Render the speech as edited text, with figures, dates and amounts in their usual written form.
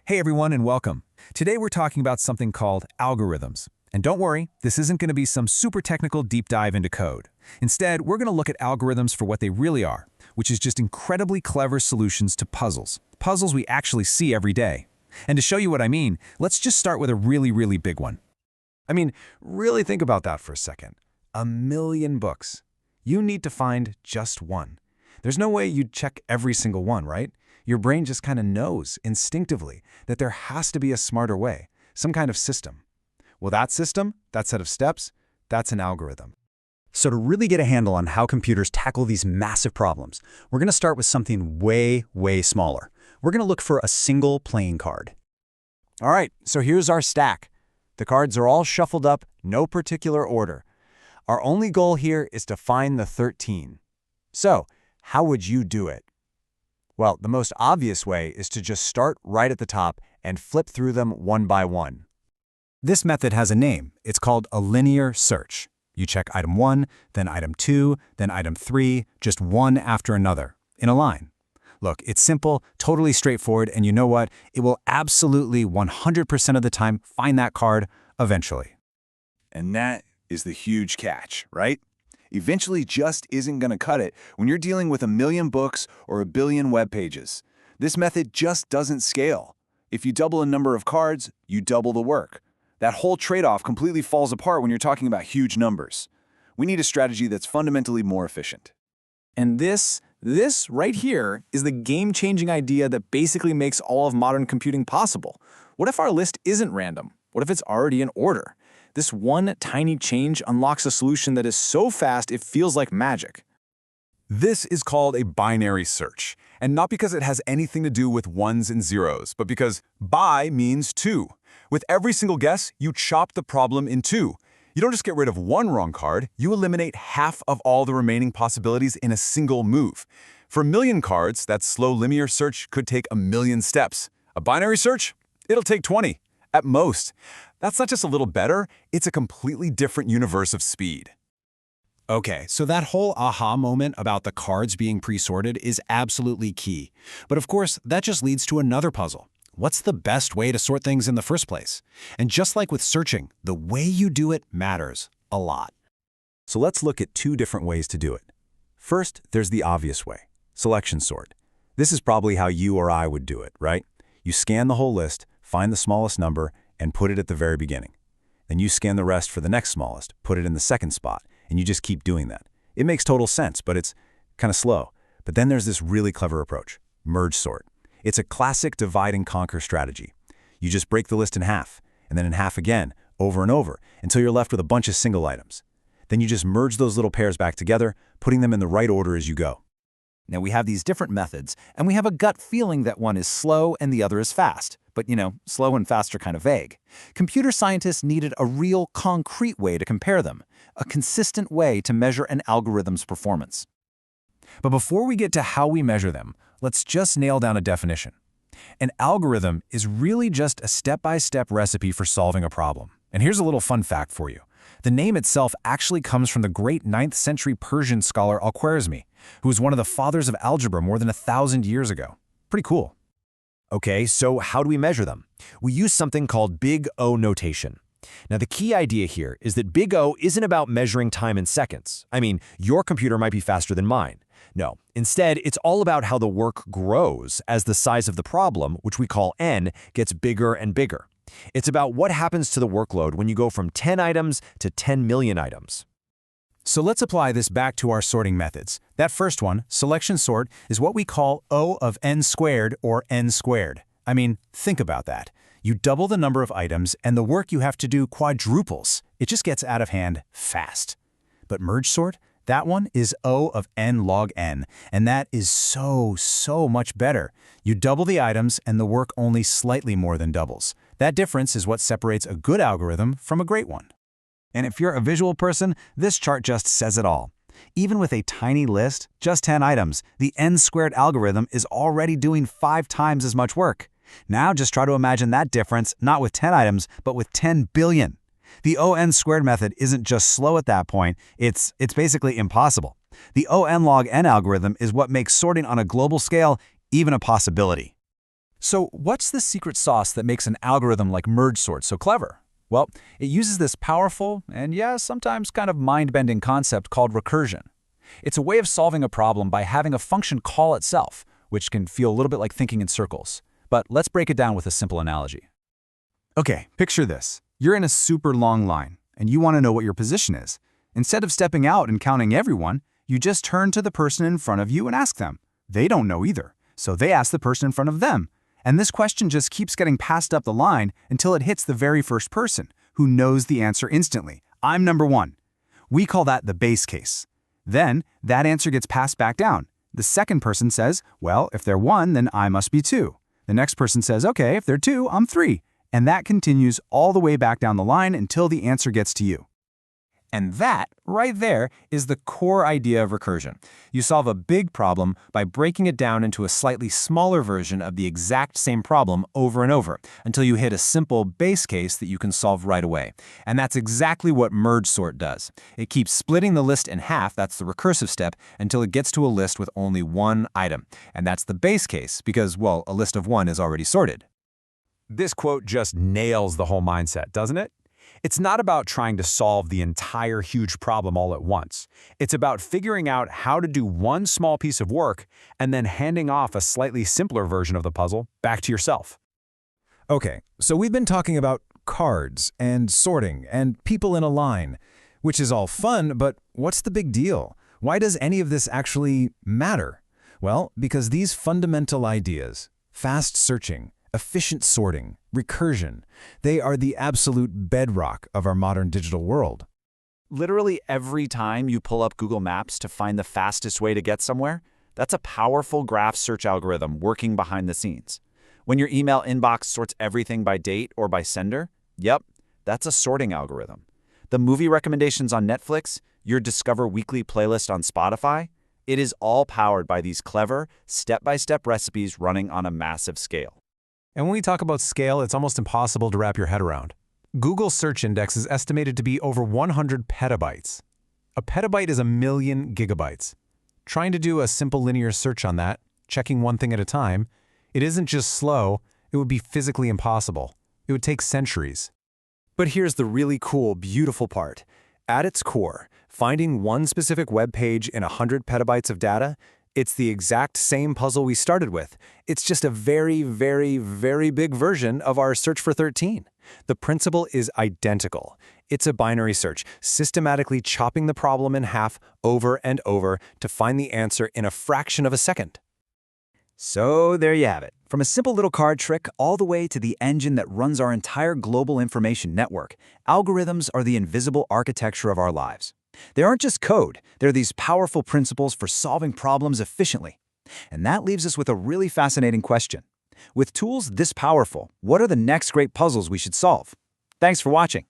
Hey everyone and welcome. Today we're talking about something called algorithms. And don't worry, this isn't going to be some super technical deep dive into code. Instead, we're going to look at algorithms for what they really are, which is just incredibly clever solutions to puzzles. Puzzles we actually see every day. And to show you what I mean, let's just start with a really big one. Really think about that for a second. 1,000,000 books. You need to find just one. There's no way you'd check every single one, right? Your brain just kind of knows instinctively that there has to be a smarter way, some kind of system. Well, that system, that set of steps, that's an algorithm. So to really get a handle on how computers tackle these massive problems, we're going to start with something way smaller. We're going to look for a single playing card. All right, so here's our stack. The cards are all shuffled up, no particular order. Our only goal here is to find the 13. So, how would you do it? Well, the most obvious way is to just start right at the top and flip through them one by one. This method has a name. It's called a linear search. You check item 1, then item 2, then item 3, just one after another, in a line. Look, it's simple, totally straightforward, and you know what? It will absolutely 100% of the time find that card eventually. And that is the huge catch, right? Eventually just isn't going to cut it when you're dealing with 1,000,000 books or 1,000,000,000 web pages. This method just doesn't scale. If you double a number of cards, you double the work. That whole trade-off completely falls apart when you're talking about huge numbers. We need a strategy that's fundamentally more efficient. And this right here is the game-changing idea that basically makes all of modern computing possible. What if our list isn't random? What if it's already in order? This one tiny change unlocks a solution that is so fast it feels like magic. This is called a binary search, and not because it has anything to do with ones and zeros, but because bi means two. With every single guess, you chop the problem in two. You don't just get rid of one wrong card, you eliminate half of all the remaining possibilities in a single move. For 1,000,000 cards, that slow linear search could take 1,000,000 steps. A binary search? It'll take 20, at most. That's not just a little better, it's a completely different universe of speed. Okay, so that whole aha moment about the cards being pre-sorted is absolutely key. But of course, that just leads to another puzzle. What's the best way to sort things in the first place? And just like with searching, the way you do it matters a lot. So let's look at two different ways to do it. First, there's the obvious way, selection sort. This is probably how you or I would do it, right? You scan the whole list, find the smallest number, and put it at the very beginning. Then you scan the rest for the next smallest, put it in the second spot, and you just keep doing that. It makes total sense, but it's kind of slow. But then there's this really clever approach, merge sort. It's a classic divide and conquer strategy. You just break the list in half, and then in half again, over and over, until you're left with a bunch of single items. Then you just merge those little pairs back together, putting them in the right order as you go. Now we have these different methods, and we have a gut feeling that one is slow and the other is fast. But slow and fast are kind of vague. Computer scientists needed a real, concrete way to compare them, a consistent way to measure an algorithm's performance. But before we get to how we measure them, let's just nail down a definition. An algorithm is really just a step-by-step recipe for solving a problem. And here's a little fun fact for you. The name itself actually comes from the great 9th century Persian scholar Al-Khwarizmi, who was one of the fathers of algebra more than 1,000 years ago. Pretty cool. Okay, so how do we measure them? We use something called Big O notation. Now, the key idea here is that Big O isn't about measuring time in seconds. Your computer might be faster than mine. No, instead, it's all about how the work grows as the size of the problem, which we call n, gets bigger and bigger. It's about what happens to the workload when you go from 10 items to 10 million items. So let's apply this back to our sorting methods. That first one, selection sort, is what we call O of n squared or n squared. Think about that. You double the number of items and the work you have to do quadruples. It just gets out of hand fast. But merge sort, that one is O of n log n, and that is so much better. You double the items and the work only slightly more than doubles. That difference is what separates a good algorithm from a great one. And if you're a visual person, this chart just says it all. Even with a tiny list, just 10 items, the n-squared algorithm is already doing 5 times as much work. Now just try to imagine that difference, not with 10 items, but with 10 billion. The ON-squared method isn't just slow at that point, it's basically impossible. The ON log n algorithm is what makes sorting on a global scale even a possibility. So what's the secret sauce that makes an algorithm like merge sort so clever? Well, it uses this powerful and, yeah, sometimes kind of mind-bending concept called recursion. It's a way of solving a problem by having a function call itself, which can feel a little bit like thinking in circles. But let's break it down with a simple analogy. Okay, picture this. You're in a super long line, and you want to know what your position is. Instead of stepping out and counting everyone, you just turn to the person in front of you and ask them. They don't know either, so they ask the person in front of them. And this question just keeps getting passed up the line until it hits the very first person, who knows the answer instantly. I'm number 1. We call that the base case. Then, that answer gets passed back down. The second person says, well, if they're 1, then I must be 2. The next person says, okay, if they're 2, I'm 3. And that continues all the way back down the line until the answer gets to you. And that, right there, is the core idea of recursion. You solve a big problem by breaking it down into a slightly smaller version of the exact same problem over and over, until you hit a simple base case that you can solve right away. And that's exactly what merge sort does. It keeps splitting the list in half, that's the recursive step, until it gets to a list with only one item. And that's the base case, because, well, a list of 1 is already sorted. This quote just nails the whole mindset, doesn't it? It's not about trying to solve the entire huge problem all at once. It's about figuring out how to do one small piece of work and then handing off a slightly simpler version of the puzzle back to yourself. Okay, so we've been talking about cards and sorting and people in a line, which is all fun, but what's the big deal? Why does any of this actually matter? Well, because these fundamental ideas, fast searching, efficient sorting, recursion, they are the absolute bedrock of our modern digital world. Literally every time you pull up Google Maps to find the fastest way to get somewhere, that's a powerful graph search algorithm working behind the scenes. When your email inbox sorts everything by date or by sender, yep, that's a sorting algorithm. The movie recommendations on Netflix, your Discover Weekly playlist on Spotify, it is all powered by these clever, step-by-step recipes running on a massive scale. And when we talk about scale, it's almost impossible to wrap your head around. Google's search index is estimated to be over 100 petabytes. A petabyte is 1,000,000 gigabytes. Trying to do a simple linear search on that, checking one thing at a time, it isn't just slow, it would be physically impossible. It would take centuries. But here's the really cool, beautiful part. At its core, finding one specific web page in 100 petabytes of data, it's the exact same puzzle we started with. It's just a very, very, very big version of our search for 13. The principle is identical. It's a binary search, systematically chopping the problem in half over and over to find the answer in a fraction of a second. So there you have it. From a simple little card trick all the way to the engine that runs our entire global information network, algorithms are the invisible architecture of our lives. They aren't just code, they're these powerful principles for solving problems efficiently. And that leaves us with a really fascinating question. With tools this powerful, what are the next great puzzles we should solve? Thanks for watching.